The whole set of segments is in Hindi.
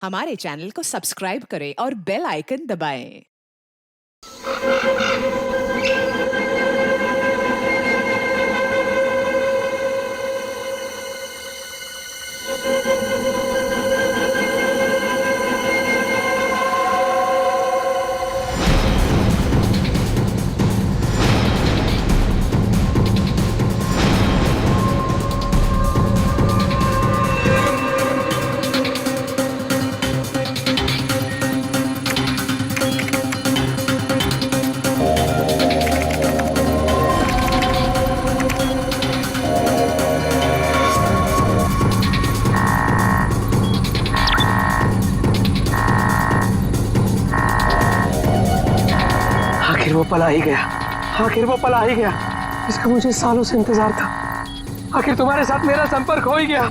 हमारे चैनल को सब्सक्राइब करें और बेल आइकन दबाएं। आखिर वो पल आ ही गया। आखिर वो पल आ ही गया। इसका मुझे सालों से इंतजार था। आखिर तुम्हारे साथ मेरा संपर्क हो ही गया।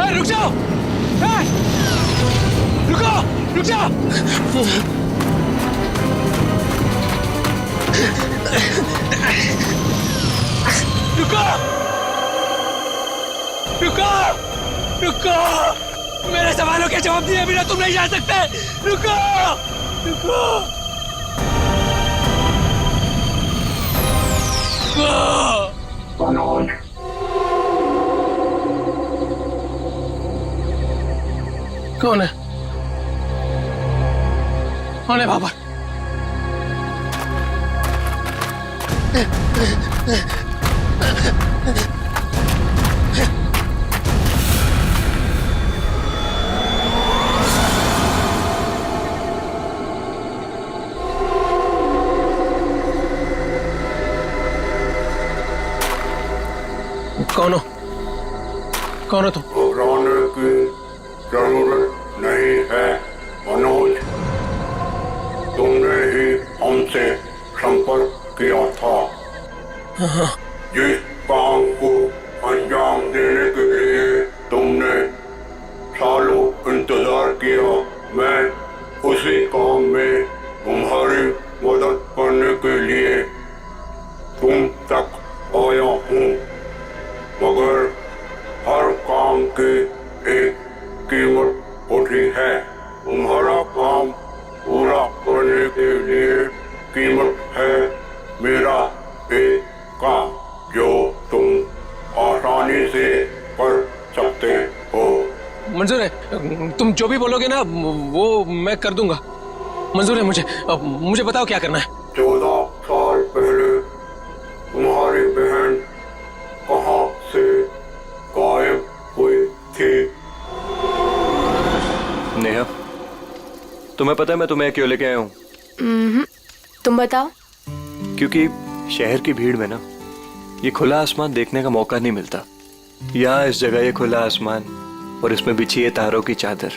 रुक जाओ! रुको! रुक जाओ! रुको! रुको! रुको! मेरे सवालों के जवाब दिए बिना तुम नहीं जा सकते। रुको! रुको! रुको! कौन है? कौन है बाबा? कौन हो? कौन हो तुम? घबराने की जरूरत नहीं है मनोज। तुमने ही हमसे संपर्क किया था। जिस काम को अंजाम देने के लिए तुमने सालों इंतजार किया, मैं उसी काम में तुम्हारी मदद करने के लिए तुम तक आया हूँ। मगर हर काम की एक कीमत होती है। तुम्हारा काम पूरा करने के लिए कीमत है मेरा एक काम जो तुम आसानी से कर सकते हो। मंजूर है। तुम जो भी बोलोगे ना वो मैं कर दूंगा। मंजूर है मुझे। मुझे बताओ क्या करना है। 14 साल पहले तुम्हारी बहन कहाँ से गायब हुई थी? नेहा, तुम्हें पता है मैं तुम्हें क्यों लेके आया हूँ? तुम बताओ। क्योंकि शहर की भीड़ में ना ये खुला आसमान देखने का मौका नहीं मिलता। यहाँ इस जगह ये खुला आसमान और इसमें बिछी है तारों की चादर,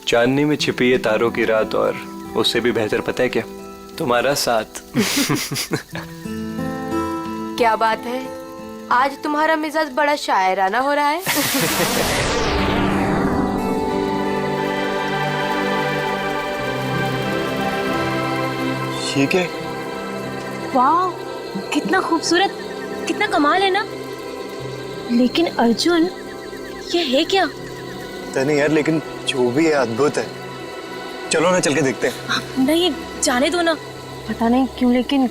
चांदनी में छिपी है तारों की रात, और उससे भी बेहतर पता है क्या? तुम्हारा साथ। क्या बात है, आज तुम्हारा मिजाज बड़ा शायराना हो रहा है। ठीक है। वाह, कितना खूबसूरत, कितना कमाल है ना। लेकिन अर्जुन, ये है क्या? पता नहीं यार, लेकिन जो भी है अद्भुत है। चलो ना चल के देखते हैं। नहीं, जाने दो ना। पता नहीं क्यों लेकिन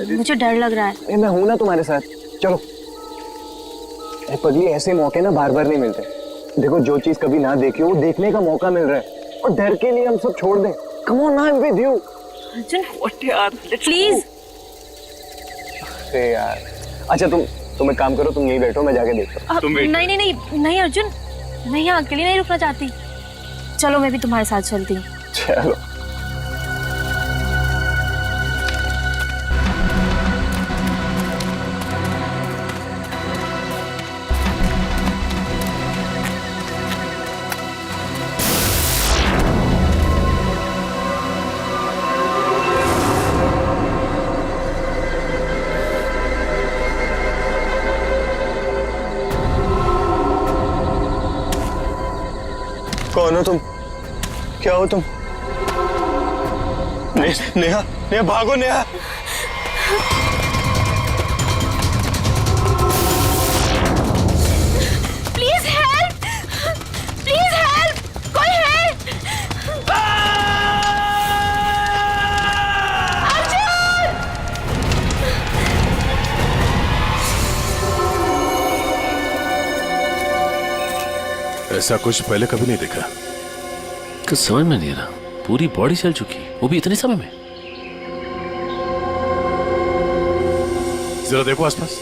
मुझे डर लग रहा है। मैं हूं ना तुम्हारे साथ, चलो। अरे पगली, ऐसे मौके ना बार बार नहीं मिलते। देखो, जो चीज कभी ना देखी हो वो देखने का मौका मिल रहा है, और डर के लिए हम सब छोड़ दें। Come on, I am with you. Arjun, यार प्लीज। अरे यार, अच्छा तुम एक काम करो, तुम यहीं बैठो, मैं जाके देखता हूँ। नहीं नहीं नहीं नहीं अर्जुन, मैं यहाँ अकेले नहीं रुकना चाहती। चलो, मैं भी तुम्हारे साथ चलती हूँ। चलो। कौन हो तुम? क्या हो तुम? नेहा, नेहा भागो Neha. Please help, please help, कोई है? अर्जुन! ऐसा कुछ पहले कभी नहीं देखा। कुछ समझ में नहीं आ रहा, पूरी बॉडी चल चुकी, वो भी इतने समय में। जरा देखो आसपास।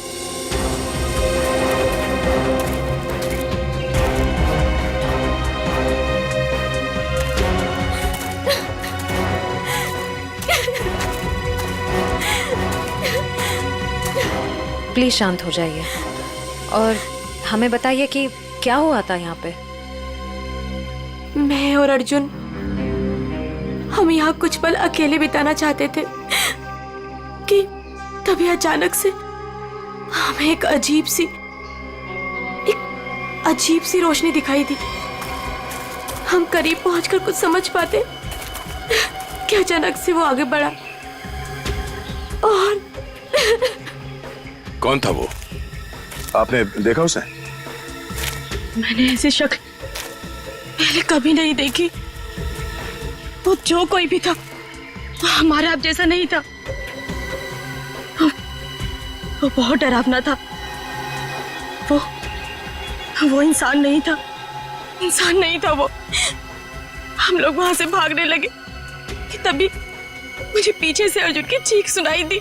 प्लीज शांत हो जाइए और हमें बताइए कि क्या हुआ था यहाँ पे। मैं और अर्जुन हम यहाँ कुछ पल अकेले बिताना चाहते थे कि तभी अचानक से हमें एक अजीब सी रोशनी दिखाई दी। हम करीब पहुंचकर कुछ समझ पाते कि अचानक से वो आगे बढ़ा और कौन था वो? आपने देखा उसे? मैंने ऐसी शक्ल पहले कभी नहीं देखी। वो जो कोई भी था वो हमारे आप जैसा नहीं था। वो बहुत डरावना था। वो इंसान नहीं था, इंसान नहीं था वो। हम लोग वहां से भागने लगे कि तभी मुझे पीछे से अर्जुन की चीख सुनाई दी।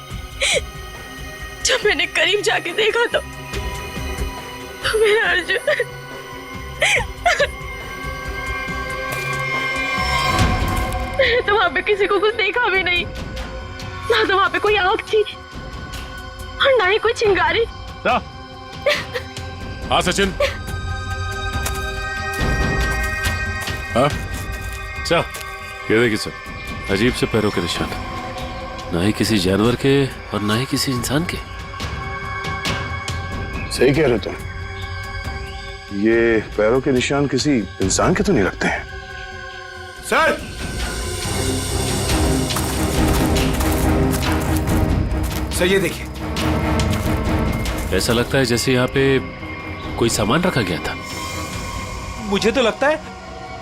जब मैंने करीब जाके देखा तो मेरा अर्जुन मैंने तो वहां पे किसी को कुछ देखा भी नहीं, ना तो वहां पे कोई आंख थी और ना ही कोई चिंगारी। हाँ सचिन। हाँ चल, ये देखिए सर, अजीब से पैरों के निशान, ना ही किसी जानवर के और ना ही किसी इंसान के। सही कह रहे हो तुम। ये पैरों के निशान किसी इंसान के तो नहीं लगते हैं। सर! सर ये देखिए। ऐसा लगता है जैसे यहाँ पे कोई सामान रखा गया था। मुझे तो लगता है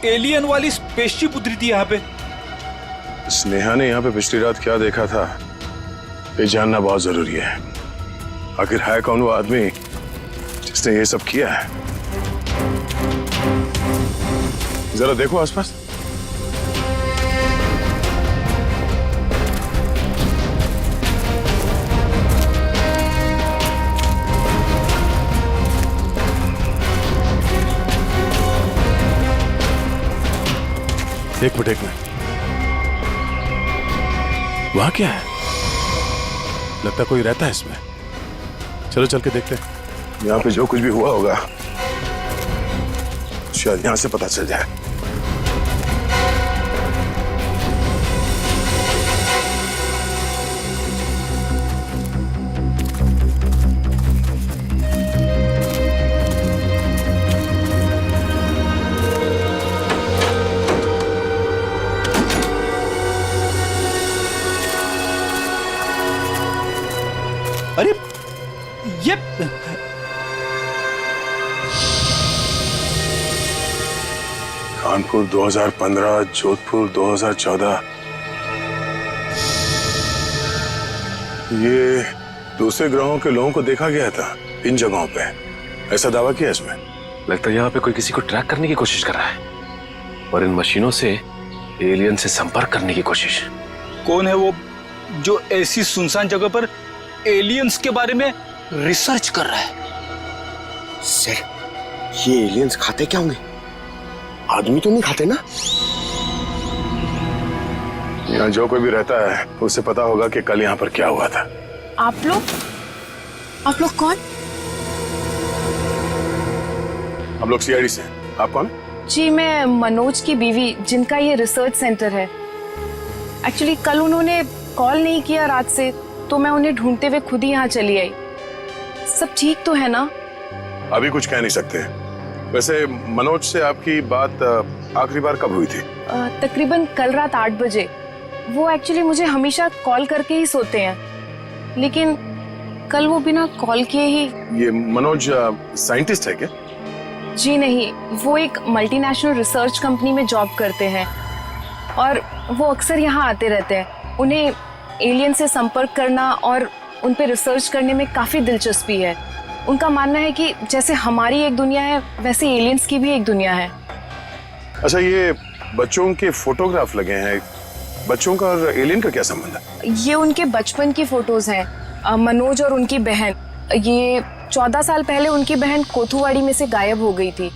एलियन वाली स्पेसशिप उतरी थी यहाँ पे। स्नेहा ने यहाँ पे पिछली रात क्या देखा था ये जानना बहुत जरूरी है। आखिर है कौन वो आदमी जिसने ये सब किया है? जरा देखो आसपास। एक मिनट वहां क्या है? लगता कोई रहता है इसमें। चलो चल के देखते हैं। यहाँ पे जो कुछ भी हुआ होगा शायद यहाँ से पता चल जाए। अरे ये कानपुर 2015, जोधपुर 2014। ये दूसरे ग्रहों के लोगों को देखा गया था इन जगहों पे, ऐसा दावा किया इसमें। लगता है यहाँ पे कोई किसी को ट्रैक करने की कोशिश कर रहा है और इन मशीनों से एलियन से संपर्क करने की कोशिश। कौन है वो जो ऐसी सुनसान जगह पर एलियंस के बारे में रिसर्च कर रहा है? सर, ये एलियंस खाते क्या होंगे? आदमी तो नहीं खाते ना? यहाँ जो कोई भी रहता है उसे पता होगा कि कल यहाँ पर क्या हुआ था। आप लोग कौन? हम लोग सीआईडी से। आप कौन? जी मैं मनोज की बीवी, जिनका ये रिसर्च सेंटर है। एक्चुअली कल उन्होंने कॉल नहीं किया रात से, तो मैं उन्हें ढूंढते हुए खुद ही यहाँ चली आई। सब ठीक तो है ना? अभी कुछ कह नहीं सकते, वैसे मनोज से आपकी बात आखिरी बार कब हुई थी? तकरीबन कल रात 8 बजे। वो एक्चुअली मुझे हमेशा कॉल करके ही सोते हैं, लेकिन कल वो बिना कॉल किए ही। ये मनोज साइंटिस्ट है क्या? जी नहीं, वो एक मल्टीनेशनल रिसर्च कंपनी में जॉब करते हैं और वो अक्सर यहाँ आते रहते हैं। उन्हें एलियन से संपर्क करना और उन पे रिसर्च करने में काफ़ी दिलचस्पी है। उनका मानना है कि जैसे हमारी एक दुनिया है, वैसे एलियंस की भी एक दुनिया है। अच्छा, ये बच्चों के फोटोग्राफ लगे हैं, बच्चों का और एलियन का क्या संबंध है? ये उनके बचपन की फोटोज हैं, मनोज और उनकी बहन। ये 14 साल पहले उनकी बहन कोथुवाड़ी में से गायब हो गई थी।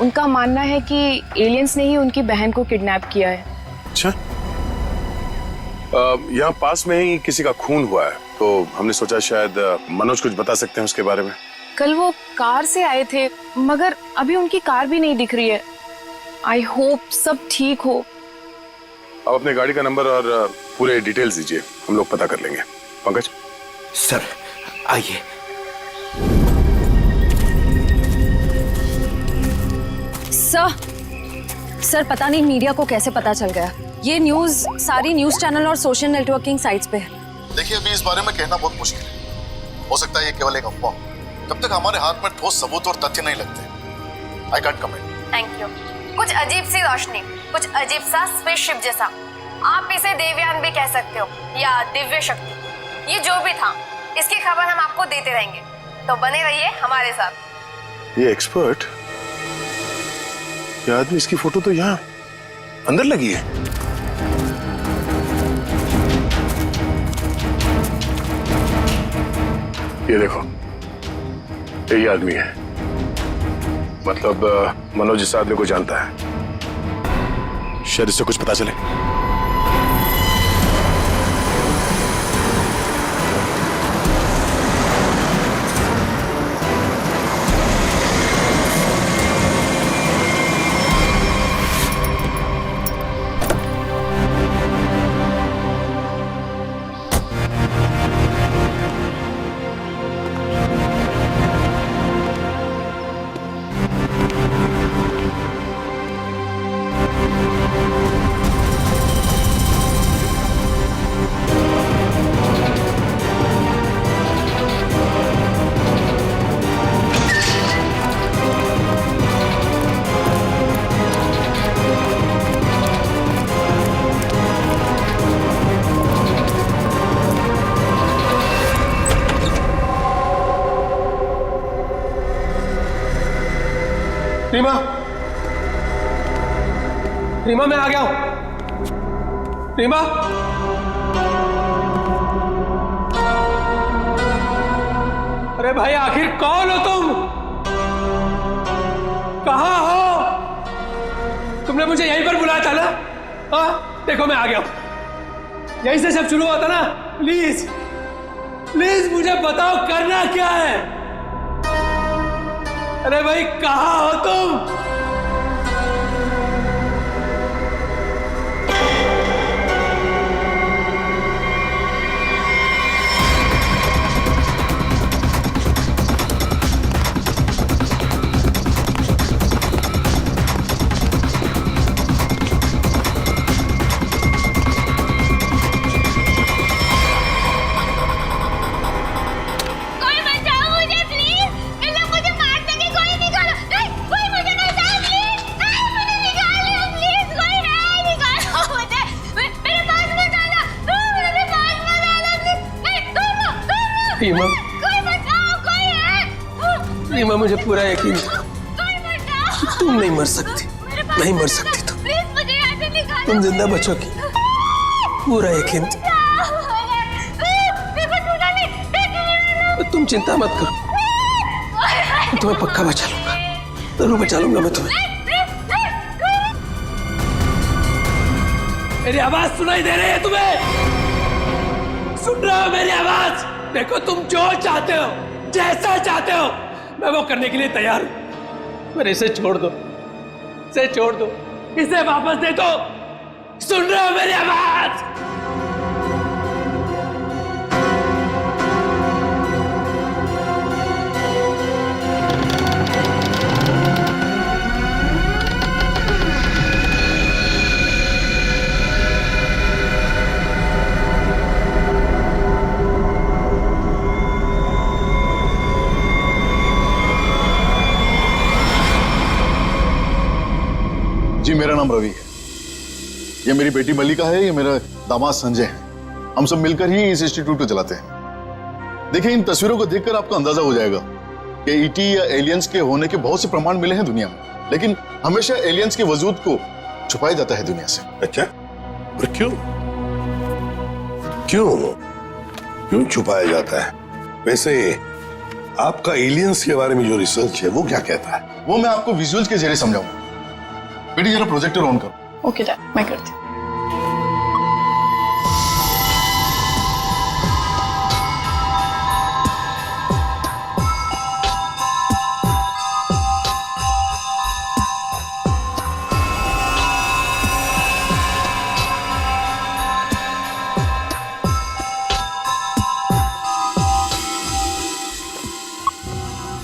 उनका मानना है कि एलियंस ने ही उनकी बहन को किडनैप किया है। अच्छा, यहाँ पास में ही किसी का खून हुआ है, तो हमने सोचा शायद मनोज कुछ बता सकते हैं उसके बारे में। कल वो कार से आए थे, मगर अभी उनकी कार भी नहीं दिख रही है। आई होप सब ठीक हो। आप अपने गाड़ी का नंबर और पूरे डिटेल्स दीजिए, हम लोग पता कर लेंगे। पंकज सर आइए। सर पता नहीं मीडिया को कैसे पता चल गया। ये न्यूज़ सारी न्यूज़ चैनल और सोशल नेटवर्किंग साइट्स पे है। देखिए, अभी इस बारे में कहना बहुत मुश्किल है। हो सकता है ये केवल एक अफवाह, जब तक हमारे हाथ में ठोस सबूत और तथ्य नहीं लगते। I can't comment. Thank you. कुछ अजीब सी रोशनी, कुछ अजीब सा स्पेसशिप जैसा, आप इसे देवयान भी कह सकते हो या दिव्य शक्ति, ये जो भी था, इसकी खबर हम आपको देते रहेंगे, तो बने रहिए हमारे साथ। ये एक्सपर्ट, ये आदमी, इसकी फोटो तो यहाँ अंदर लगी है। ये देखो, यही आदमी है। मतलब मनोज इस आदमी को जानता है, शायद इससे कुछ पता चले। रीमा, रीमा मैं आ गया हूं। रीमा, अरे भाई आखिर कौन हो तुम? कहां हो? तुमने मुझे यहीं पर बुलाया था ना? हाँ, देखो मैं आ गया हूं। यहीं से सब शुरू हुआ था ना? प्लीज प्लीज मुझे बताओ करना क्या है? अरे भाई कहां हो तुम? रीमा, रीमा मुझे पूरा यकीन था तुम नहीं मर सकती, नहीं मर सकती तुम जिंदा बचोगी, पूरा यकीन था। तुम चिंता मत करो, मैं तुम्हें पक्का बचा लूंगा, जरूर बचा लूंगा मैं तुम्हें। मेरी आवाज सुनाई दे रही है तुम्हें? सुन रहे हो मेरी आवाज? देखो तुम जो चाहते हो, जैसा चाहते हो, मैं वो करने के लिए तैयार हूं, पर इसे छोड़ दो, इसे छोड़ दो, इसे वापस दे दो। सुन रहे हो मेरी आवाज? मेरा नाम रवि है, ये मेरी बेटी मल्लिका है, ये मेरा दामाद संजय है। हम सब मिलकर ही इस इंस्टीट्यूट को चलाते हैं। देखिए, इन तस्वीरों को देखकर आपको अंदाजा हो जाएगा कि ईटी या एलियंस के होने के बहुत से प्रमाण मिले हैं दुनिया में, लेकिन हमेशा एलियंस के वजूद को छुपाया जाता है दुनिया से। अच्छा, और क्यों छुपाया जाता है? वैसे आपका एलियंस के बारे में जो रिसर्च है वो क्या कहता है? वो मैं आपको विजुअल्स के जरिए समझाऊंगा। बेटी जरा प्रोजेक्टर ऑन करो। ओके डैड, मैं करती हूँ।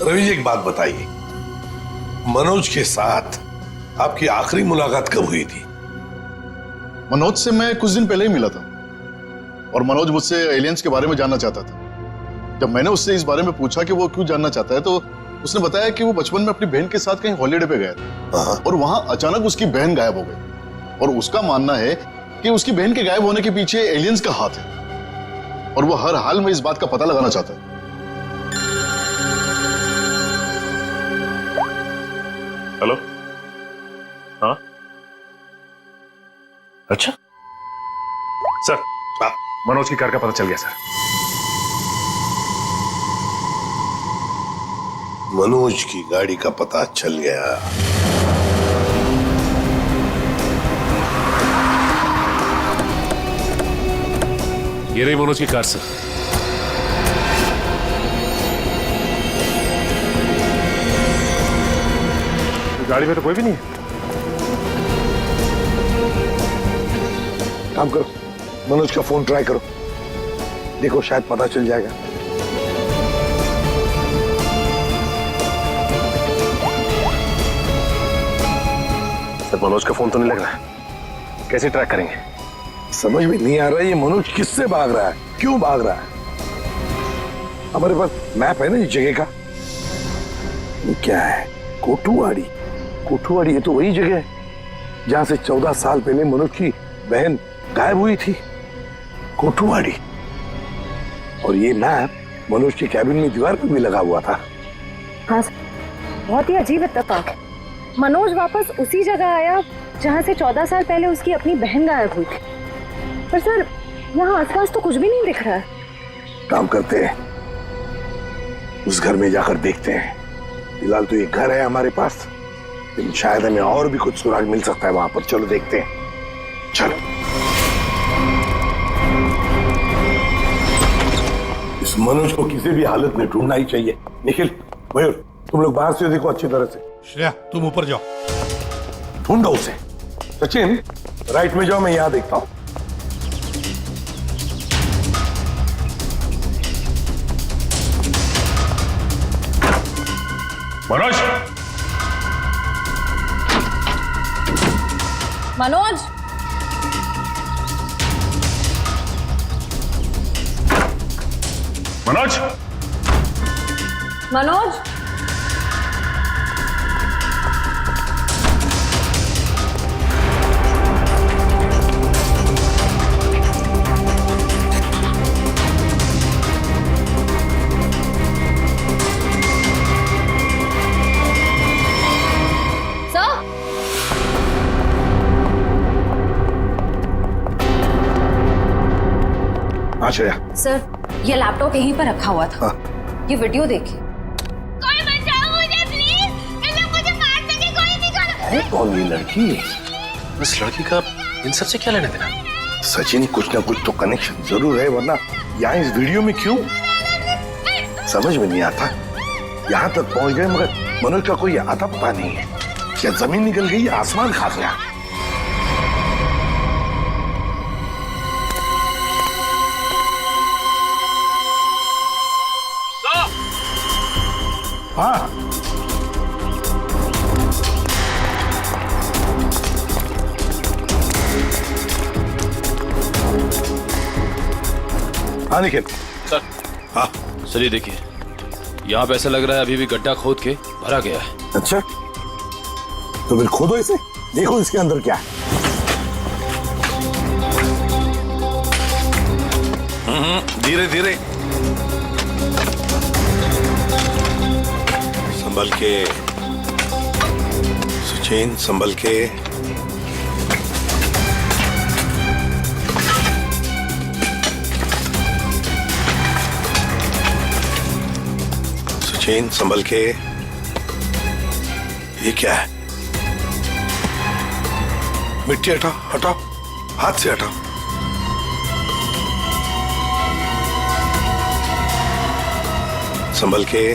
रवि जी, एक बात बताइए, मनोज के साथ आपकी आखिरी मुलाकात कब हुई थी? मनोज से मैं कुछ दिन पहले ही मिला था और मनोज मुझसे एलियंस के बारे में जानना चाहता था। जब मैंने उससे इस बारे में पूछा कि वो क्यों जानना चाहता है, तो उसने बताया कि वो बचपन में अपनी बहन के साथ कहीं हॉलीडे पे गया था और वहां अचानक उसकी बहन गायब हो गई और उसका मानना है कि उसकी बहन के गायब होने के पीछे एलियंस का हाथ है और वो हर हाल में इस बात का पता लगाना चाहता है। हेलो, हाँ, अच्छा सर, मनोज की कार का पता चल गया सर। मनोज की गाड़ी का पता चल गया। ये रही मनोज की कार सर। गाड़ी में तो कोई भी नहीं है। काम करो, मनोज का फोन ट्राई करो, देखो शायद पता चल जाएगा। सर, मनोज का फोन तो नहीं लग रहा है, कैसे ट्रैक करेंगे? समझ में नहीं आ रहा है ये मनोज किससे भाग रहा है, क्यों भाग रहा है। हमारे पास मैप है ना इस जगह का। ये क्या है? कोठुवाड़ी। कोठुवाड़ी, ये तो वही जगह है जहां से 14 साल पहले मनोज की बहन गायब हुई थी। कोठुवाड़ी। और ये मैप मनोज के कैबिन में दीवार पर भी लगा हुआ था। हाँ सर, बहुत ही अजीब इत्तेफाक है। मनोज वापस उसी जगह आया जहाँ से 14 साल पहले उसकी अपनी बहन गायब हुई थी। पर सर, यहाँ आसपास तो कुछ भी नहीं दिख रहा है। काम करते हैं, उस घर में जाकर देखते हैं। फिलहाल तो ये घर है हमारे पास, लेकिन शायद हमें और भी कुछ सुराग मिल सकता है वहां पर। चलो देखते हैं, चलो। इस मनोज को किसी भी हालत में ढूंढना ही चाहिए। निखिल, मयूर, तुम लोग बाहर से देखो अच्छी तरह से। श्रेया, तुम ऊपर जाओ, ढूंढो उसे। सचिन, राइट में जाओ, मैं यहां देखता हूं। मनोज, मनोज, मनोज, मनोज, श्रेया। सर, ये लैपटॉप यहीं पर रखा हुआ था। ये वीडियो देखिए। कोई बचाओ मुझे प्लीज, इन्हें मुझे मार सके कोई निकालो। अरे कौन ये लड़की? इस लड़की का इन सब से क्या लेना देना? सचिन, कुछ ना कुछ तो कनेक्शन जरूर है, वरना यहाँ इस वीडियो में क्यों? समझ में नहीं आता। यहाँ तक पहुंच गए मगर मनोज का कोई आता पता नहीं है। क्या जमीन निकल गई या आसमान खा गया? हाँ, हाँ निखिल। सर, हाँ सर, ये देखिए, यहाँ पे ऐसा लग रहा है अभी भी गड्ढा खोद के भरा गया है। अच्छा, तो फिर खोदो इसे। देखो इसके अंदर क्या है। धीरे धीरे, संभल के सचिन, संभल के। सचिन, संभल के। ये क्या है? मिट्टी हटाओ, हटाओ, हाथ से हटाओ। संभल के।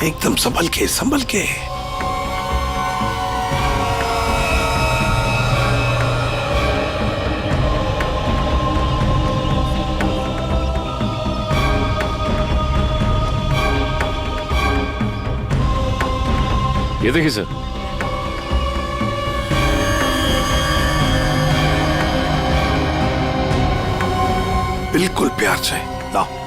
एकदम संभल के, संभल के। ये देखिए सर, बिल्कुल प्यार से लाओ।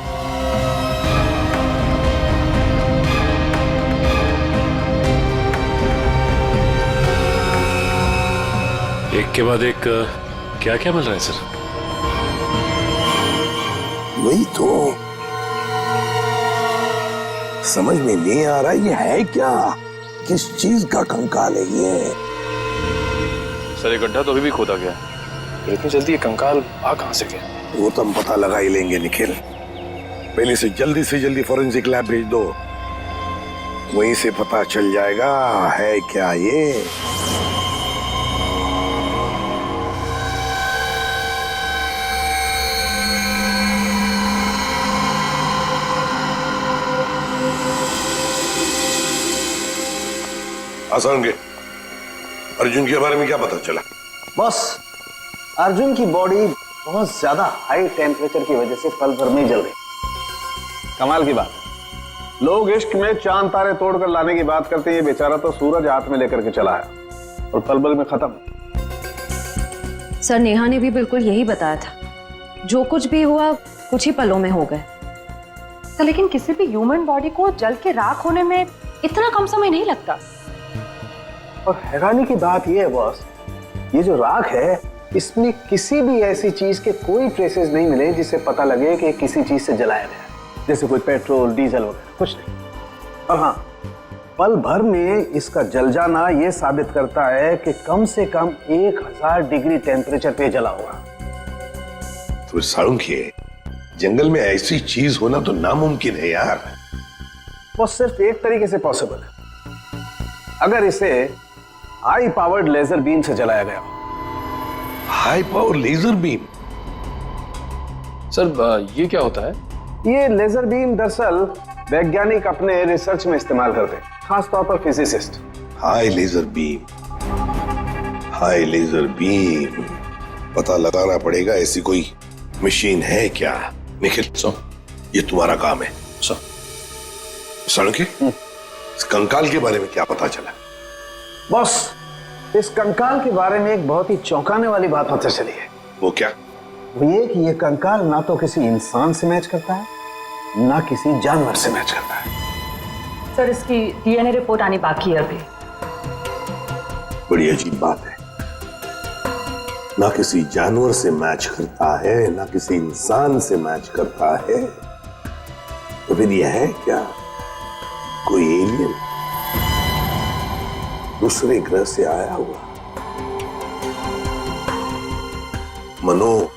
एक के बाद एक क्या क्या मिल रहा है सर? वही तो समझ में नहीं आ रहा ये है क्या, किस चीज का कंकाल है ये। सर ये गड्ढा तो अभी भी खोदा गया, इतनी जल्दी ये कंकाल आ कहां से गया? वो तो हम पता लगा ही लेंगे निखिल। पहले से जल्दी फॉरेंसिक लैब भेज दो, वहीं से पता चल जाएगा है क्या ये। आसान के अर्जुन के बारे में क्या पता चला? बॉस, अर्जुन की बॉडी बहुत ज्यादा हाई टेम्परेचर की वजह से पल भर में ही जल गई। कमाल की बात, लोग इश्क में चांद तारे तोड़कर लाने की बात करते हैं, ये बेचारा तो सूरज हाथ में लेकर के चला आया और पल भर में खत्म। सर नेहा ने भी बिल्कुल यही बताया था, जो कुछ भी हुआ कुछ ही पलों में हो गए। तो लेकिन किसी भी ह्यूमन बॉडी को जल के राख होने में इतना कम समय नहीं लगता। और हैरानी की बात यह है बॉस, ये जो राख है इसमें किसी भी ऐसी चीज के कोई ट्रेसेस नहीं मिले जिससे पता लगे कि किसी चीज से जलाया गया, जैसे कोई पेट्रोल डीजल वगैरह, कुछ नहीं। और हाँ, पल भर में इसका जल जाना यह साबित करता है कि कम से कम 1000 डिग्री टेम्परेचर पे जला होगा। तो साळुंखे, जंगल में ऐसी चीज होना तो नामुमकिन है यार। वो सिर्फ एक तरीके से पॉसिबल है, अगर इसे हाई पावर्ड लेजर बीम से जलाया गया। High power laser beam? Sir ये क्या होता है? ये लेजर बीम दरअसल वैज्ञानिक अपने रिसर्च में इस्तेमाल करते हैं, खासतौर पर physicist. High laser beam, high laser beam, पता लगाना पड़ेगा ऐसी कोई मशीन है क्या। निखिल ये तुम्हारा काम है। साळुंखे, इस कंकाल के बारे में क्या पता चला? बॉस, इस कंकाल के बारे में एक बहुत ही चौंकाने वाली बात पता चली है। वो क्या? वो ये कि ये कंकाल ना तो किसी इंसान से मैच करता है, ना किसी जानवर से मैच करता है। सर इसकी डीएनए रिपोर्ट आनी बाकी है अभी। बड़ी अजीब बात है, ना किसी जानवर से मैच करता है, ना किसी इंसान से मैच करता है। तो फिर यह है क्या, कोई एलियन दूसरे ग्रह से आया हुआ? मनोज,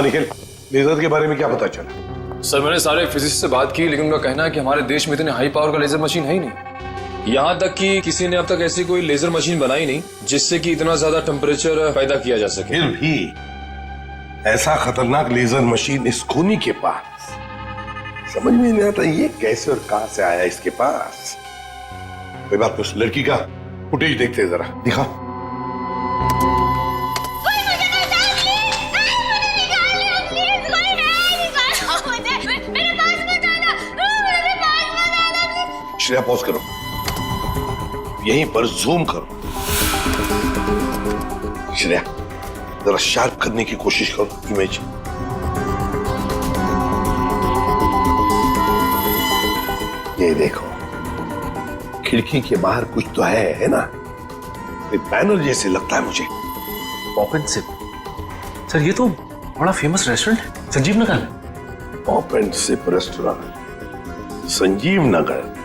निखिल, लेजर के बारे में क्या पता चला? सर मैंने सारे फिजिसिस्ट से बात की, लेकिन उनका कहना है कि हमारे देश में इतने हाई पावर का लेजर मशीन है ही नहीं। यहाँ तक कि किसी ने अब तक ऐसी कोई लेजर मशीन बनाई नहीं जिससे कि इतना ज्यादा टेम्परेचर पैदा किया जा सके। फिर भी ऐसा खतरनाक लेजर मशीन इस खूनी के पास, समझ में नहीं आता ये कैसे और कहां से आया इसके पास। कोई बात, उस लड़की का फुटेज देखते हैं जरा, दिखा। श्रेया पॉज करो, यहीं पर जूम करो। श्रेया जरा शार्प करने की कोशिश करो इमेज। ये देखो, खिड़की के बाहर कुछ तो है ना? बैनर जैसे लगता है मुझे। Pop and SIP. सर ये तो बड़ा फेमस रेस्टोरेंट है, संजीव नगर में। Pop and sip restaurant, Sanjeev Nagar.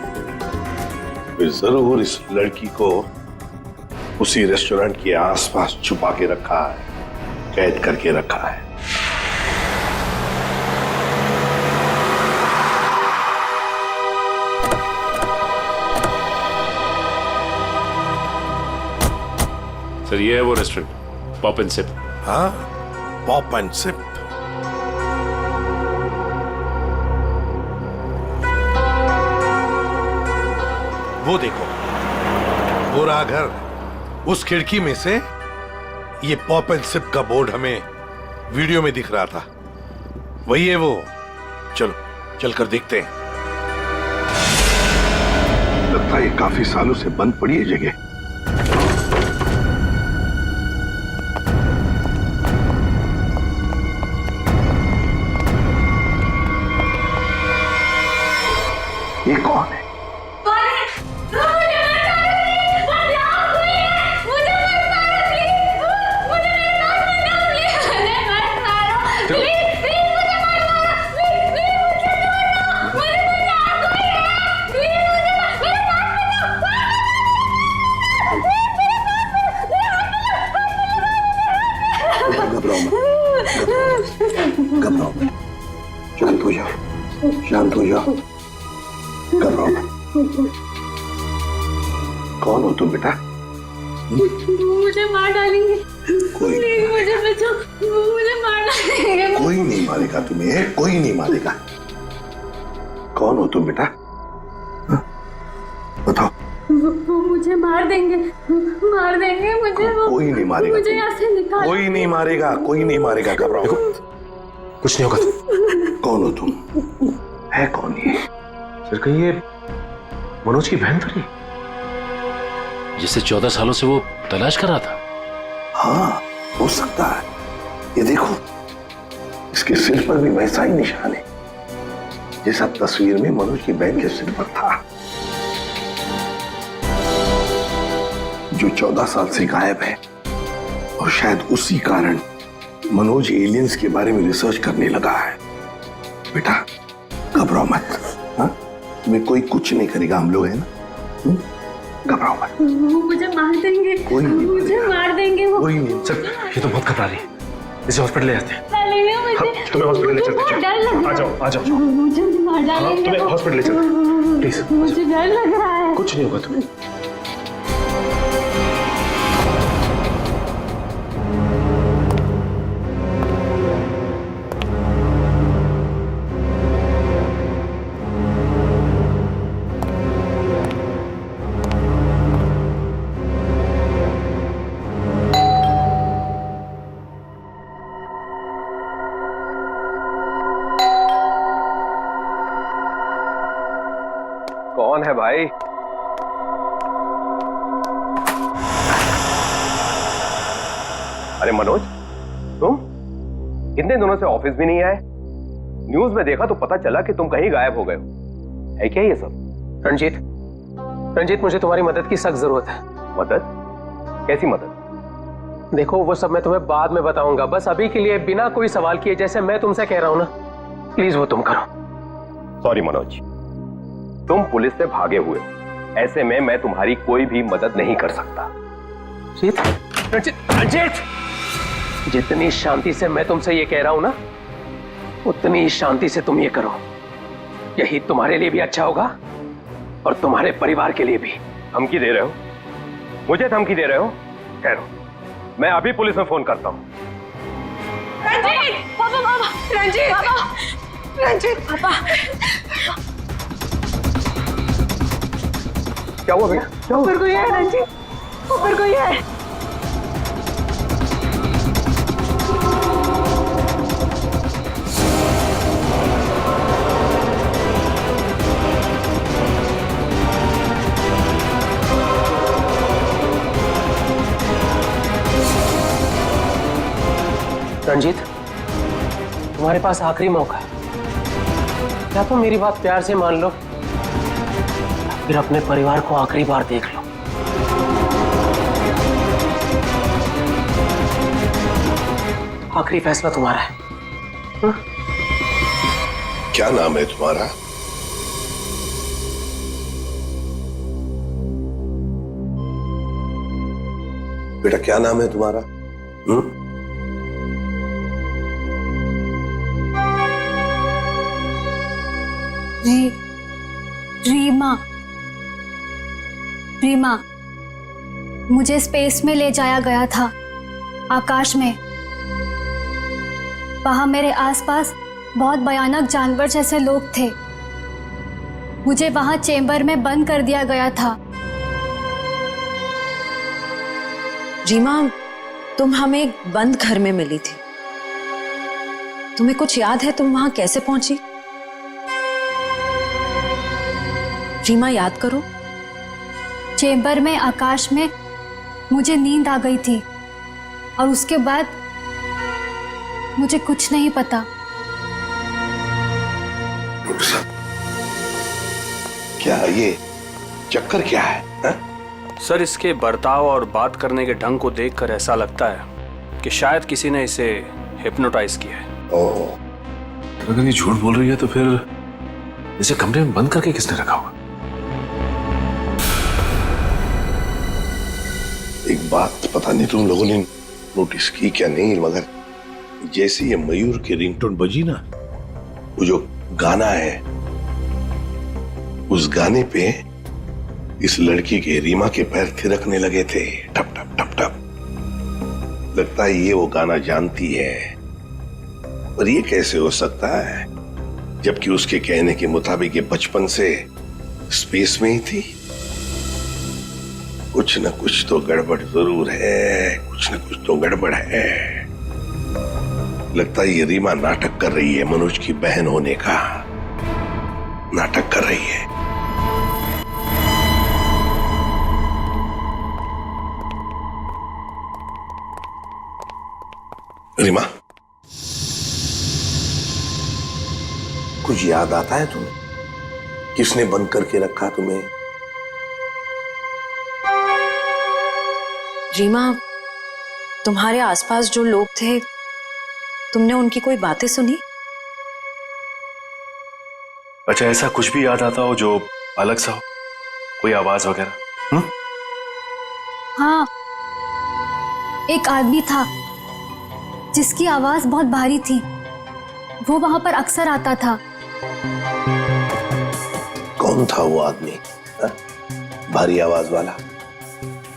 फिर जरूर इस लड़की को उसी रेस्टोरेंट के आसपास छुपा के रखा है, कैद करके रखा है। सर ये है वो रेस्टोरेंट, पॉप एंड सिप। हाँ, पॉप एंड सिप। वो देखो, वो रहा घर। उस खिड़की में से ये पॉप एंड सिप का बोर्ड हमें वीडियो में दिख रहा था। वही है वो। चलो चलकर देखते हैं। लगता है ये काफी सालों से बंद पड़ी है जगह। ये कौन है? घबराओ मत, शांत हो जाओ, शांत हो जाओ, घबराओ मत। कौन हो तुम बेटा? मुझे मार डालेंगे। कोई प्लीज मुझे बचाओ, मुझे मार डालेंगे। कोई नहीं मारेगा तुम्हें, कोई नहीं मारेगा। कौन हो तुम बेटा? बताओ। वो मुझे मार देंगे, मार देंगे मुझे। कोई नहीं मारेगा, मुझे यहाँ से निकाल। कोई नहीं मारेगा, कोई नहीं मारेगा। घबराओ, कुछ नहीं होगा। कौन हो तुम? है कौन ये? सर कहीं ये मनोज की बहन तो नहीं, जिसे 14 सालों से वो तलाश कर रहा था? हाँ, हो सकता है। ये देखो, इसके सिर पर भी वैसा ही निशान है जैसा तस्वीर में मनोज की बहन के सिर पर था, जो 14 साल से गायब है। और शायद उसी कारण मनोज एलियंस के बारे में रिसर्च करने लगा है। बेटा घबराओ मत, हाँ? तुम्हें कोई कुछ नहीं करेगा, हम लोग हैं ना। घबराओ मत। वो मुझे मार देंगे, कोई नहीं मुझे मार देंगे वो। कोई नहीं। सर ये तो बहुत खतरा रही है, इसे हॉस्पिटल ले जाते हैं। डालेंगे मुझे, तुम्हें हॉस्पिटल ले चलते हैं। डर लग रहा है। आ जाओ, आ जाओ। मुझे मार डालेंगे। तुम्हें हॉस्पिटल ले चलते हैं, प्लीज। मुझे डर लग रहा है। कुछ नहीं होगा तुम्हें। कौन है भाई? अरे मनोज, तुम कितने दिनों से ऑफिस भी नहीं आए? न्यूज में देखा तो पता चला कि तुम कहीं गायब हो गए हो। है क्या ये सब? रंजीत मुझे तुम्हारी मदद की सख्त जरूरत है। मदद? कैसी मदद? देखो वो सब मैं तुम्हें बाद में बताऊंगा, बस अभी के लिए बिना कोई सवाल किए जैसे मैं तुमसे कह रहा हूं ना, प्लीज वो तुम करो। सॉरी मनोज, तुम पुलिस से भागे हुए हो, ऐसे में मैं तुम्हारी कोई भी मदद नहीं कर सकता। रंजीत, जितनी शांति से मैं तुमसे ये कह रहा हूं ना, उतनी शांति से तुम ये करो। यही तुम्हारे लिए भी अच्छा होगा और तुम्हारे परिवार के लिए भी। धमकी दे रहे हो? मुझे धमकी दे रहे हो? ठहरो, मैं अभी पुलिस में फोन करता हूं। रंजीत, पापा, पापा, रंजीत, पापा, रंजीत, पापा। क्या हुआ बेटा? क्या हुआ? ऊपर कोई है रंजीत, ऊपर कोई है। रणजीत, तुम्हारे पास आखिरी मौका है। या तो मेरी बात प्यार से मान लो, फिर अपने परिवार को आखिरी बार देख लो। आखिरी फैसला तुम्हारा है। क्या नाम है तुम्हारा? बेटा क्या नाम है तुम्हारा? रीमा। रीमा, मुझे स्पेस में ले जाया गया था, आकाश में। वहां मेरे आसपास बहुत भयानक जानवर जैसे लोग थे। मुझे वहां चेंबर में बंद कर दिया गया था। रीमा, तुम हमें एक बंद घर में मिली थी। तुम्हें कुछ याद है तुम वहां कैसे पहुंची? रीमा, याद करो। चेंबर में आकाश में मुझे नींद आ गई थी और उसके बाद मुझे कुछ नहीं पता। क्या ये चक्कर क्या है हा? सर, इसके बर्ताव और बात करने के ढंग को देखकर ऐसा लगता है कि शायद किसी ने इसे हिप्नोटाइज किया है। ओह, अगर ये झूठ बोल रही है तो फिर इसे कमरे में बंद करके किसने रखा होगा? एक बात पता नहीं तुम लोगों ने नोटिस की क्या नहीं, मगर जैसे ये मयूर की रिंगटोन बजी ना, वो जो गाना है, उस गाने पे इस लड़की के रीमा के पैर थिरकने लगे थे, ठप ठप ठप ठप। लगता है ये वो गाना जानती है, पर ये कैसे हो सकता है जबकि उसके कहने के मुताबिक ये बचपन से स्पेस में ही थी। कुछ न कुछ तो गड़बड़ जरूर है, कुछ न कुछ तो गड़बड़ है। लगता है ये रीमा नाटक कर रही है, मनोज की बहन होने का नाटक कर रही है। रीमा, कुछ याद आता है तुम्हें? किसने बंद करके रखा तुम्हें? रीमा, तुम्हारे आसपास जो लोग थे, तुमने उनकी कोई बातें सुनी? अच्छा, ऐसा कुछ भी याद आता हो जो अलग सा हो, कोई आवाज वगैरह? हाँ, एक आदमी था जिसकी आवाज बहुत भारी थी। वो वहां पर अक्सर आता था। कौन था वो आदमी? भारी आवाज वाला?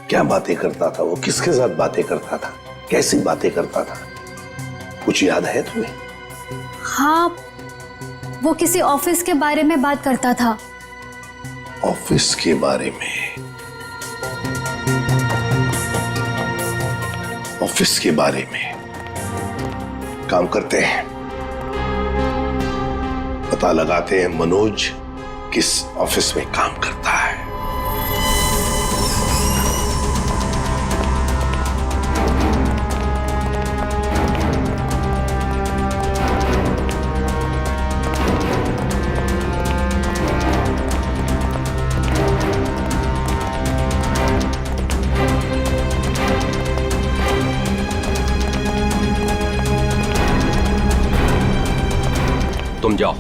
क्या बातें करता था वो? किसके साथ बातें करता था? कैसी बातें करता था? कुछ याद है तुम्हें? हाँ, वो किसी ऑफिस के बारे में बात करता था। ऑफिस के बारे में? ऑफिस के बारे में? काम करते हैं, पता लगाते हैं मनोज किस ऑफिस में काम करता है। तुम जाओ।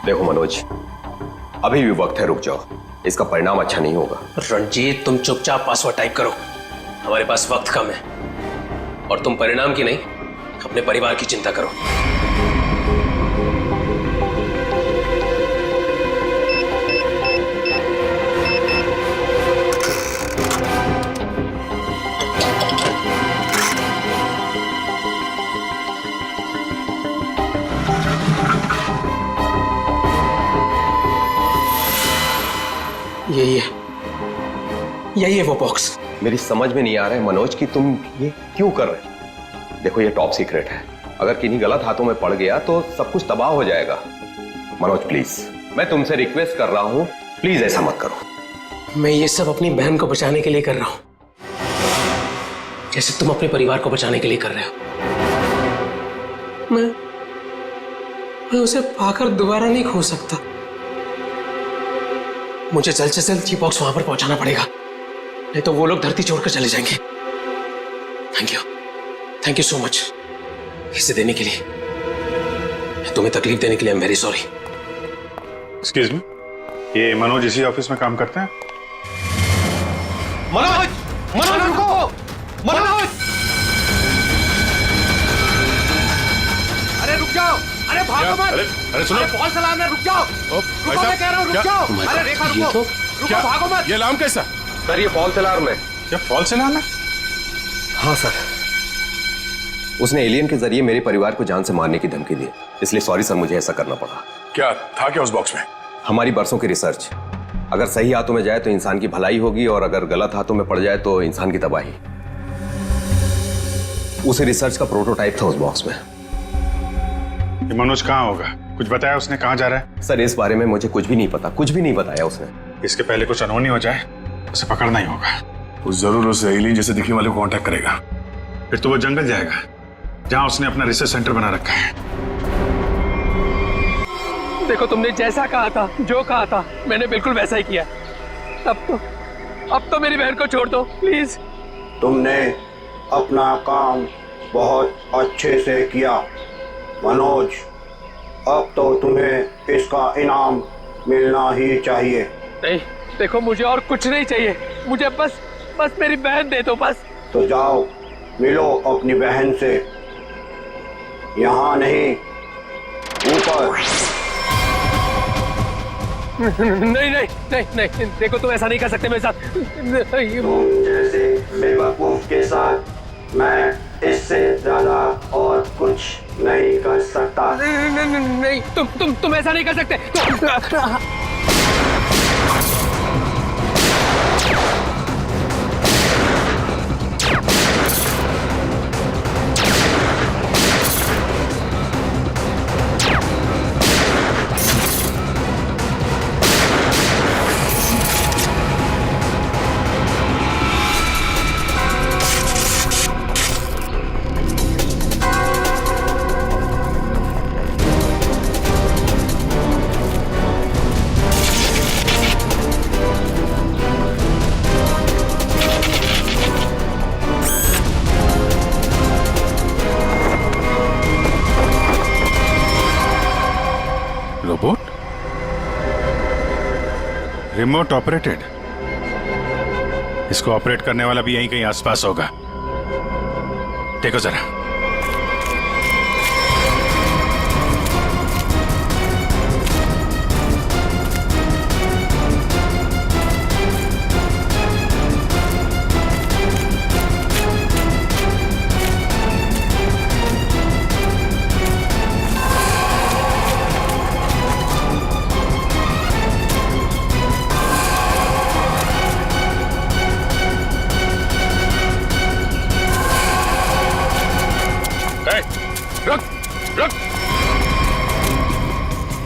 देखो मनोज, अभी भी वक्त है, रुक जाओ, इसका परिणाम अच्छा नहीं होगा। रणजीत, तुम चुपचाप पासवर्ड टाइप करो, हमारे पास वक्त कम है। और तुम परिणाम की नहीं, अपने परिवार की चिंता करो। यही है वो बॉक्स। मेरी समझ में नहीं आ रहा है मनोज कि तुम ये क्यों कर रहे हो। देखो, ये टॉप सीक्रेट है, अगर किन्हीं गलत हाथों में पड़ गया तो सब कुछ तबाह हो जाएगा। मनोज प्लीज, मैं तुमसे रिक्वेस्ट कर रहा हूं, प्लीज ऐसा मत करो। मैं ये सब अपनी बहन को बचाने के लिए कर रहा हूं, जैसे तुम अपने परिवार को बचाने के लिए कर रहे हो। मैं उसे पाकर दोबारा नहीं खो सकता। मुझे जल्द से जल्द ये बॉक्स वहां पर पहुंचाना पड़ेगा, नहीं तो वो लोग धरती छोड़कर चले जाएंगे। थैंक यू सो मच इसे देने के लिए, तुम्हें तकलीफ देने के लिए। I am very sorry. Excuse me, ये मनोज इसी ऑफिस में काम करते हैं? मनोज, मनोज रुको, मनोज! अरे रुक जाओ, अरे भागो मत! अरे सुनो, फॉल अलार्म है, रुक जाओ! रुको, मैं कह रहा हूँ, रुक जाओ! अरे रेखा रुको, रुको, भागो मत! ये अलार्म कैसा? सर ये फॉल्स अलार्म है। क्या फॉल्स अलार्म है? हाँ सर, उसने एलियन के जरिए मेरे परिवार को जान से मारने की धमकी दी, इसलिए सॉरी सर, मुझे ऐसा करना पड़ा। क्या था क्या उस बॉक्स में? हमारी बरसों की रिसर्च, अगर सही हाथों में जाए तो इंसान की भलाई होगी, और अगर गलत हाथों में पड़ जाए तो इंसान की तबाही। उसे रिसर्च का प्रोटोटाइप था उस बॉक्स में। ये मनोज कहाँ होगा? कुछ बताया उसने? कहाँ जा रहा है? सर इस बारे में मुझे कुछ भी नहीं पता, कुछ भी नहीं बताया उसने। इसके पहले कुछ अनहोनी हो जाए, उसे पकड़ना ही होगा। वो जरूर उस एलियन जैसे दिखने वाले को कांटेक्ट करेगा, फिर तो वो जंगल जाएगा जहां उसने अपना रिसर्च सेंटर बना रखा है। देखो तुमने जैसा कहा था, जो कहा था, मैंने बिल्कुल वैसा ही किया। अब तो मेरी बहन को छोड़ दो प्लीज। तुमने अपना काम बहुत अच्छे से किया मनोज, अब तो तुम्हें इसका इनाम मिलना ही चाहिए। नहीं देखो, मुझे और कुछ नहीं चाहिए, मुझे बस मेरी बहन दे दो बस। तो जाओ मिलो अपनी बहन से, यहाँ नहीं, ऊपर। नहीं, देखो तुम ऐसा नहीं कर सकते मेरे साथ। तुम जैसे बेवकूफ के साथ मैं इससे ज्यादा और कुछ नहीं कर सकता। नहीं, तुम ऐसा नहीं कर सकते। रोबोट? Remote operated? इसको ऑपरेट करने वाला भी यहीं कहीं आसपास होगा। देखो जरा।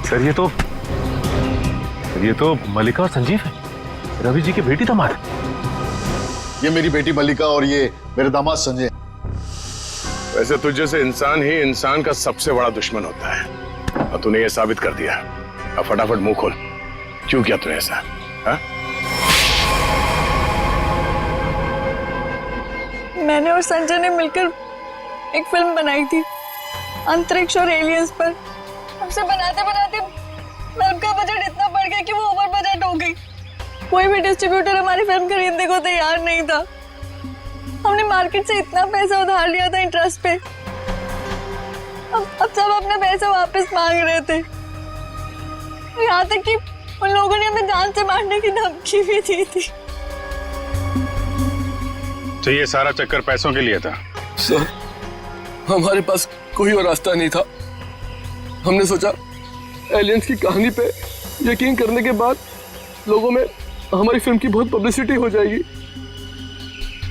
सर ये तो मल्लिका और संजीव है, रवि जी की बेटी दामाद। ये मेरी बेटी मल्लिका और ये मेरे दामाद संजय। वैसे तुझे से इंसान ही इंसान का सबसे बड़ा दुश्मन होता है, और तूने ये साबित कर दिया। अब फटाफट मुंह खोल, क्यों किया तूने ऐसा? हा? मैंने और संजय ने मिलकर एक फिल्म बनाई थी अंतरिक्ष और एलियंस पर। हमसे बनाते बनाते फिल्म का बजट इतना बढ़ गया कि वो ओवर बजट हो गई। कोई भी डिस्ट्रीब्यूटर हमारी फिल्म खरीदने को तैयार नहीं था। हमने मार्केट से इतना पैसा उधार लिया था इंटरेस्ट पे। अब सब अपना पैसा वापस मांग रहे थे, यहाँ तक कि उन लोगों ने हमें जान से मारने की धमकी भी दी थी। तो ये सारा चक्कर पैसों के लिए था? सर हमारे पास कोई और रास्ता नहीं था। हमने सोचा एलियंस की कहानी पे यकीन करने के बाद लोगों में हमारी फिल्म की बहुत पब्लिसिटी हो जाएगी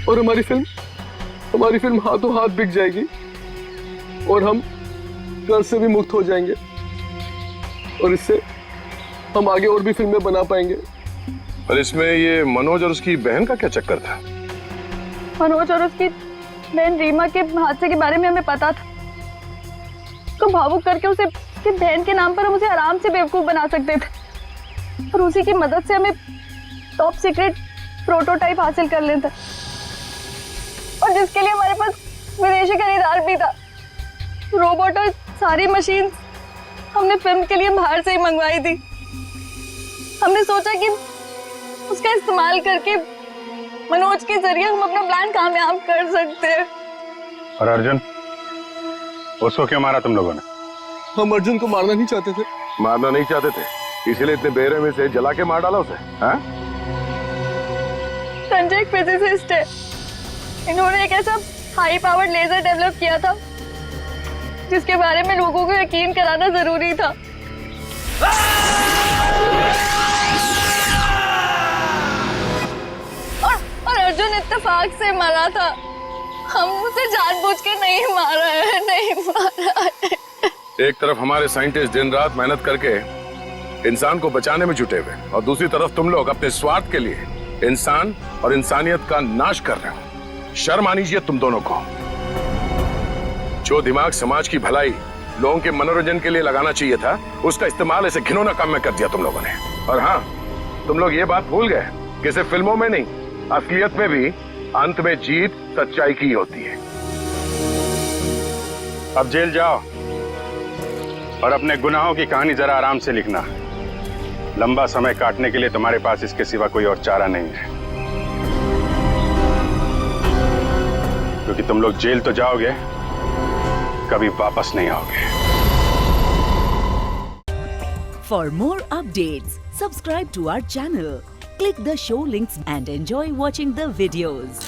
और हमारी फिल्म हाथों हाथ बिक जाएगी और हम कर्ज से भी मुक्त हो जाएंगे और इससे हम आगे और भी फिल्में बना पाएंगे। और इसमें ये मनोज और उसकी बहन का क्या चक्कर था? मनोज और उसकी बहन रीमा के हादसे के बारे में हमें पता था, तो भावुक करके उसे उसकी बहन के नाम पर हम उसे आराम से बेवकूफ बना सकते थे और उसी की मदद से हमें टॉप सीक्रेट प्रोटोटाइप हासिल कर लेते और जिसके लिए हमारे पास विदेशी खरीदार भी था। रोबोट और सारी मशीन हमने फिल्म के लिए बाहर से ही मंगवाई थी। हमने सोचा कि उसका इस्तेमाल करके मनोज के जरिए हम अपना प्लान कामयाब कर सकते हैं। और अर्जुन, उसको क्यों मारा तुम लोगों ने? हम अर्जुन को मारना नहीं चाहते थे। मारना नहीं चाहते थे, इसीलिए इतने बेरहमी से जला के मार डाला उसे? हाँ? संजय एक फिजिसिस्ट है, इन्होंने एक ऐसा हाई पावर्ड लेजर डेवलप किया था जिसके बारे में लोगों को यकीन कराना जरूरी था। और अर्जुन इत्तेफाक से मरा था, हम उसे जानबूझ के नहीं मारा है, नहीं मारा है। एक तरफ हमारे साइंटिस्ट दिन रात मेहनत करके इंसान को बचाने में जुटे हुए और दूसरी तरफ तुम लोग अपने स्वार्थ के लिए इंसान और इंसानियत का नाश कर रहे हो। शर्म आनी चाहिए तुम दोनों को। जो दिमाग समाज की भलाई, लोगों के मनोरंजन के लिए लगाना चाहिए था, उसका इस्तेमाल ऐसे घिनौना काम में कर दिया तुम लोगों ने। और हाँ, तुम लोग ये बात भूल गए कि सिर्फ फिल्मों में नहीं, असलियत में भी अंत में जीत सच्चाई की होती है। अब जेल जाओ और अपने गुनाहों की कहानी जरा आराम से लिखना। लंबा समय काटने के लिए तुम्हारे पास इसके सिवा कोई और चारा नहीं है, क्योंकि तुम लोग जेल तो जाओगे, कभी वापस नहीं आओगे। For more updates, subscribe to our channel, click the show links and enjoy watching the videos.